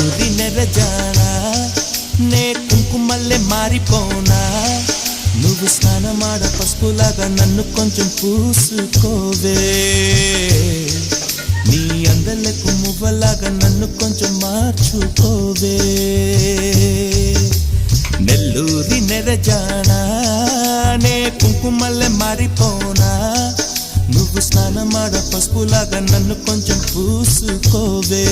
నెల్లూరి నెరజానా నే కుంకుమల్లె మారిపోనా నువ్వు స్నానమాడ పసుపులాగా నన్ను కొంచెం పూసుకోవే నీ అందలకు మువ్వలాగా నన్ను కొంచెం మార్చుకోవే నెల్లూరి నెరజానా నే కుంకుమల్లె మారిపోనా నువ్వు స్నానమాడ పసుపులాగా నన్ను కొంచెం పూసుకోవే